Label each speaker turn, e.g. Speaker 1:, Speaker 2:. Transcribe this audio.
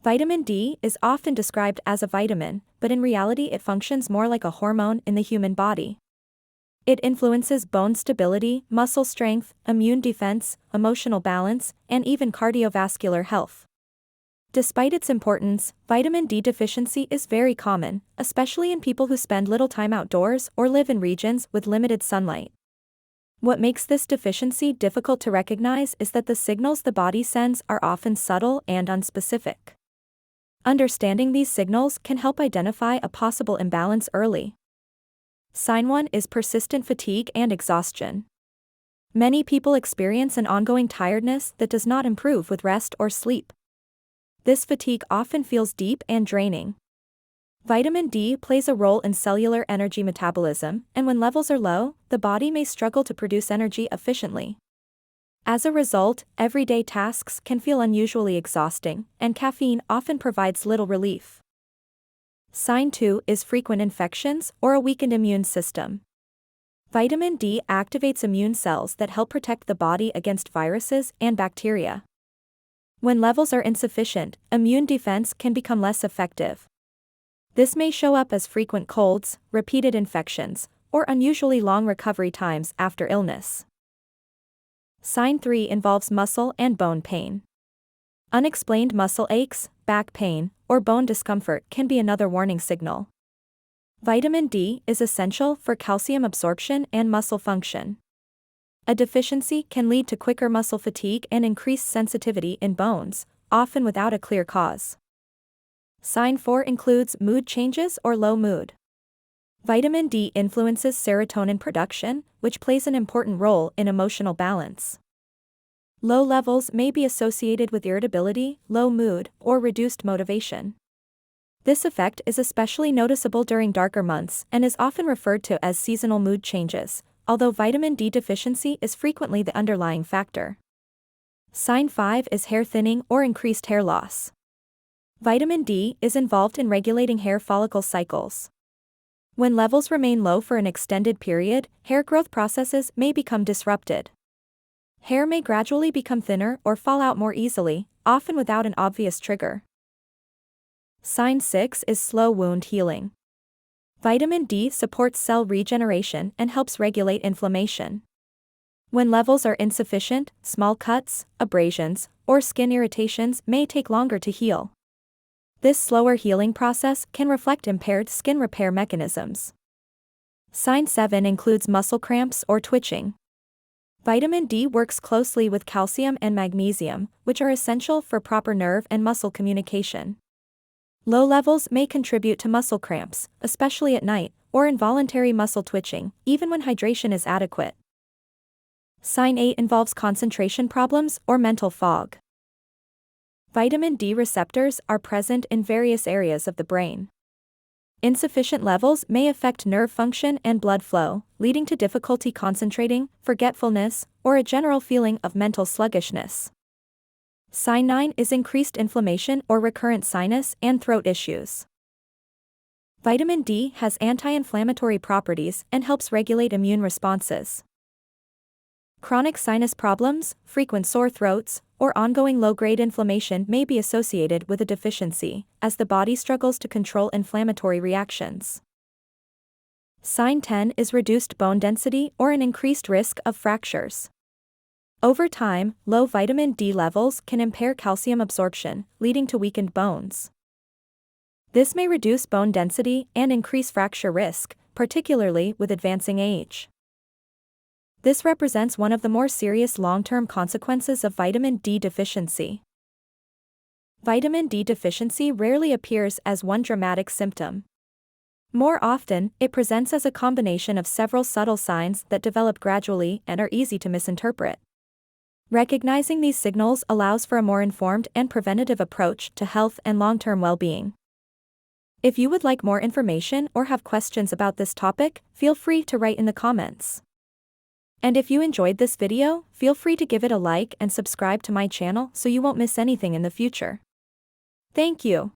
Speaker 1: Vitamin D is often described as a vitamin, but in reality it functions more like a hormone in the human body. It influences bone stability, muscle strength, immune defense, emotional balance, and even cardiovascular health. Despite its importance, vitamin D deficiency is very common, especially in people who spend little time outdoors or live in regions with limited sunlight. What makes this deficiency difficult to recognize is that the signals the body sends are often subtle and unspecific. Understanding these signals can help identify a possible imbalance early. Sign 1 is persistent fatigue and exhaustion. Many people experience an ongoing tiredness that does not improve with rest or sleep. This fatigue often feels deep and draining. Vitamin D plays a role in cellular energy metabolism, and when levels are low, the body may struggle to produce energy efficiently. As a result, everyday tasks can feel unusually exhausting, and caffeine often provides little relief. Sign 2 is frequent infections or a weakened immune system. Vitamin D activates immune cells that help protect the body against viruses and bacteria. When levels are insufficient, immune defense can become less effective. This may show up as frequent colds, repeated infections, or unusually long recovery times after illness. Sign 3 involves muscle and bone pain. Unexplained muscle aches, back pain, or bone discomfort can be another warning signal. Vitamin D is essential for calcium absorption and muscle function. A deficiency can lead to quicker muscle fatigue and increased sensitivity in bones, often without a clear cause. Sign 4 includes mood changes or low mood. Vitamin D influences serotonin production, which plays an important role in emotional balance. Low levels may be associated with irritability, low mood, or reduced motivation. This effect is especially noticeable during darker months and is often referred to as seasonal mood changes, although vitamin D deficiency is frequently the underlying factor. Sign 5 is hair thinning or increased hair loss. Vitamin D is involved in regulating hair follicle cycles. When levels remain low for an extended period, hair growth processes may become disrupted. Hair may gradually become thinner or fall out more easily, often without an obvious trigger. Sign 6 is slow wound healing. Vitamin D supports cell regeneration and helps regulate inflammation. When levels are insufficient, small cuts, abrasions, or skin irritations may take longer to heal. This slower healing process can reflect impaired skin repair mechanisms. Sign 7 includes muscle cramps or twitching. Vitamin D works closely with calcium and magnesium, which are essential for proper nerve and muscle communication. Low levels may contribute to muscle cramps, especially at night, or involuntary muscle twitching, even when hydration is adequate. Sign 8 involves concentration problems or mental fog. Vitamin D receptors are present in various areas of the brain. Insufficient levels may affect nerve function and blood flow, leading to difficulty concentrating, forgetfulness, or a general feeling of mental sluggishness. Sign 9 is increased inflammation or recurrent sinus and throat issues. Vitamin D has anti-inflammatory properties and helps regulate immune responses. Chronic sinus problems, frequent sore throats, or ongoing low-grade inflammation may be associated with a deficiency, as the body struggles to control inflammatory reactions. Sign 10 is reduced bone density or an increased risk of fractures. Over time, low vitamin D levels can impair calcium absorption, leading to weakened bones. This may reduce bone density and increase fracture risk, particularly with advancing age. This represents one of the more serious long-term consequences of vitamin D deficiency. Vitamin D deficiency rarely appears as one dramatic symptom. More often, it presents as a combination of several subtle signs that develop gradually and are easy to misinterpret. Recognizing these signals allows for a more informed and preventative approach to health and long-term well-being. If you would like more information or have questions about this topic, feel free to write in the comments. And if you enjoyed this video, feel free to give it a like and subscribe to my channel so you won't miss anything in the future. Thank you.